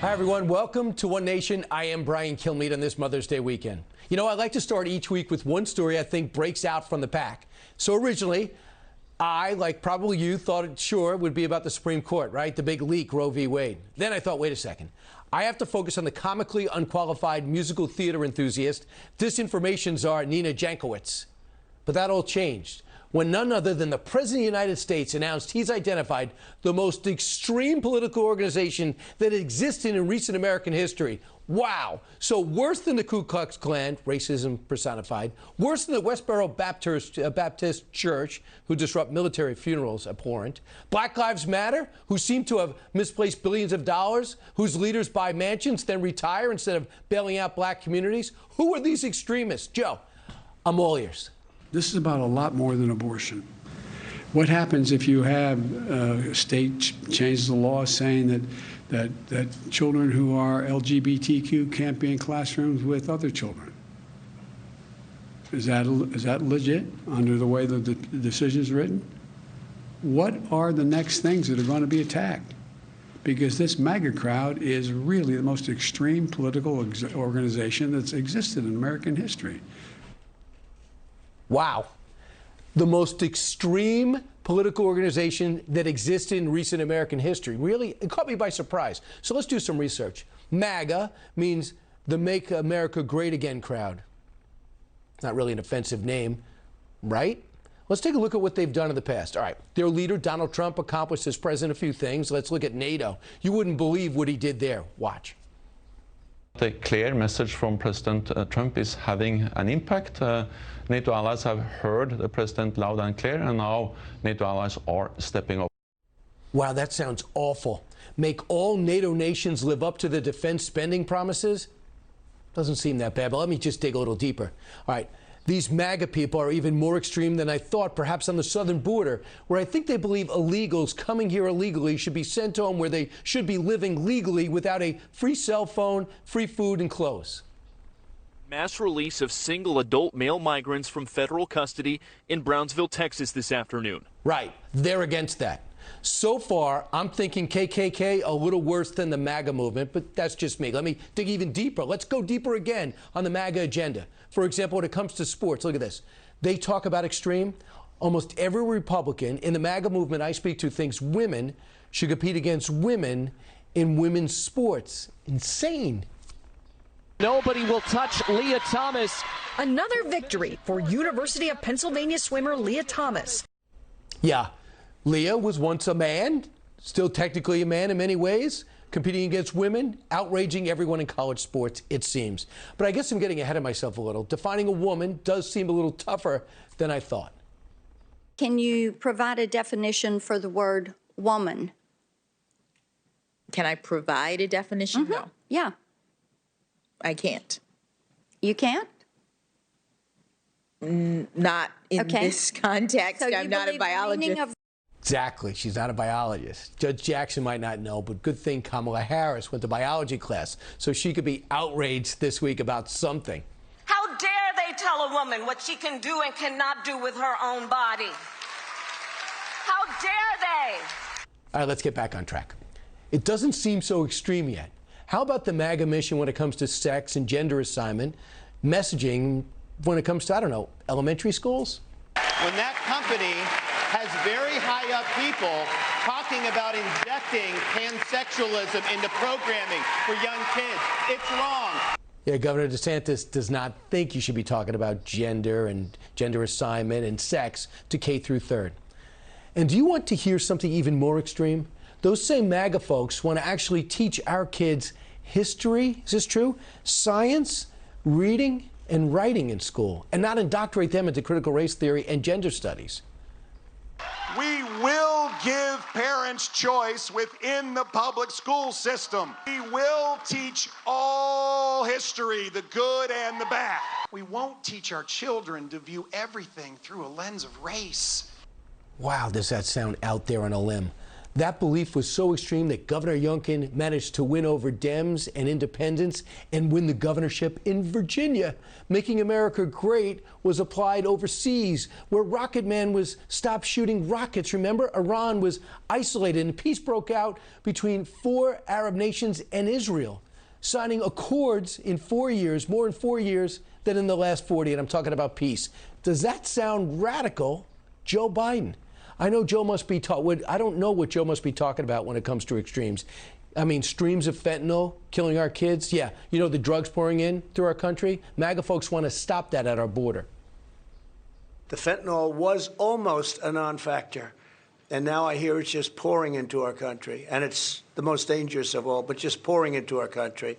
Hi, everyone. Welcome to One Nation. I am Brian Kilmeade on this Mother's Day weekend. You know, I like to start each week with one story I think breaks out from the pack. So originally, I, like probably you, thought it would be about the Supreme Court, right? The big leak, Roe v. Wade. Then I thought, wait a second. I have to focus on the comically unqualified musical theater enthusiast, disinformation czar Nina Jankowicz. But that all changed when none other than the President of the United States announced he's identified the most extreme political organization that existed in recent American history. Wow. So worse than the Ku Klux Klan, racism personified, worse than the Westboro Baptist Church, who disrupt military funerals, abhorrent, Black Lives Matter, who seem to have misplaced billions of dollars, whose leaders buy mansions, then retire instead of bailing out black communities. Who are these extremists? Joe, I'm all ears. This is about a lot more than abortion. What happens if you have a state changes the law saying that children who are LGBTQ can't be in classrooms with other children? Is that legit under the way the decision is written? What are the next things that are going to be attacked? Because this MAGA crowd is really the most extreme political organization that's existed in American history. Wow. The most extreme political organization that existed in recent American history. Really, it caught me by surprise. So let's do some research. MAGA means the Make America Great Again crowd. Not really an offensive name, right? Let's take a look at what they've done in the past. All right, their leader, Donald Trump, accomplished as president a few things. Let's look at NATO. You wouldn't believe what he did there. Watch. The clear message from President Trump is having an impact. NATO allies have heard the president loud and clear, and now NATO allies are stepping up. Wow, that sounds awful. Make all NATO nations live up to the defense spending promises? Doesn't seem that bad, but let me just dig a little deeper. All right, these MAGA people are even more extreme than I thought, perhaps on the southern border, where I think they believe illegals coming here illegally should be sent home where they should be living legally without a free cell phone, free food, and clothes. Mass release of single adult male migrants from federal custody in Brownsville, Texas this afternoon. Right. They're against that. So far, I'm thinking KKK a little worse than the MAGA movement, but that's just me. Let me dig even deeper. Let's go deeper again on the MAGA agenda. For example, when it comes to sports, look at this. They talk about extreme. Almost every Republican in the MAGA movement I speak to thinks women should compete against women in women's sports. Insane. Nobody will touch Leah Thomas. Another victory for University of Pennsylvania swimmer Leah Thomas. Yeah, Leah was once a man, still technically a man in many ways, competing against women, outraging everyone in college sports, it seems. But I guess I'm getting ahead of myself a little. Defining a woman does seem a little tougher than I thought. Can you provide a definition for the word woman? Can I provide a definition? Mm-hmm. No. Yeah. I can't. You can't? Not in this context. So I'm not a biologist. Exactly. She's not a biologist. Judge Jackson might not know, but good thing Kamala Harris went to biology class so she could be outraged this week about something. How dare they tell a woman what she can do and cannot do with her own body? How dare they? All right, let's get back on track. It doesn't seem so extreme yet. How about the MAGA mission when it comes to sex and gender assignment, messaging when it comes to, I don't know, elementary schools? When that company has very high up people talking about injecting pansexualism into programming for young kids, it's wrong. Yeah, Governor DeSantis does not think you should be talking about gender and gender assignment and sex to K through 3rd. And do you want to hear something even more extreme? Those same MAGA folks want to actually teach our kids history, is this true? Science, reading, and writing in school, and not indoctrinate them into critical race theory and gender studies. We will give parents choice within the public school system. We will teach all history, the good and the bad. We won't teach our children to view everything through a lens of race. Wow, does that sound out there on a limb? That belief was so extreme that Governor Youngkin managed to win over Dems and independents and win the governorship in Virginia. Making America great was applied overseas, where Rocket Man was stopped shooting rockets. Remember, Iran was isolated and peace broke out between 4 Arab nations and Israel, signing accords in 4 years, more in 4 years than in the last 40, and I'm talking about peace. Does that sound radical, Joe Biden? I know Joe must be I don't know what Joe must be talking about when it comes to extremes. I mean, streams of fentanyl killing our kids. Yeah, you know, the drugs pouring in through our country. MAGA folks want to stop that at our border. The fentanyl was almost a non-factor, and now I hear it's just pouring into our country, and it's the most dangerous of all, but just pouring into our country.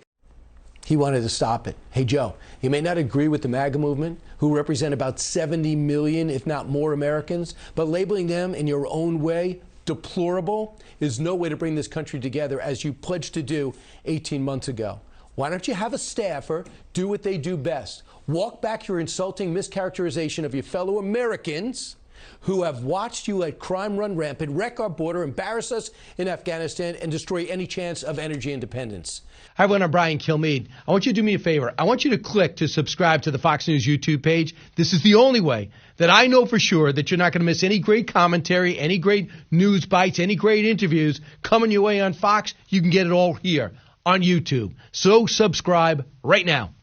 He wanted to stop it. Hey, Joe, you may not agree with the MAGA movement, who represent about 70 million, if not more, Americans, but labeling them in your own way deplorable is no way to bring this country together, as you pledged to do 18 months ago. Why don't you have a staffer do what they do best? Walk back your insulting mischaracterization of your fellow Americans who have watched you let crime run rampant, wreck our border, embarrass us in Afghanistan, and destroy any chance of energy independence. Hi, everyone. I'm Brian Kilmeade. I want you to do me a favor. I want you to click to subscribe to the Fox News YouTube page. This is the only way that I know for sure that you're not going to miss any great commentary, any great news bites, any great interviews coming your way on Fox. You can get it all here on YouTube. So subscribe right now.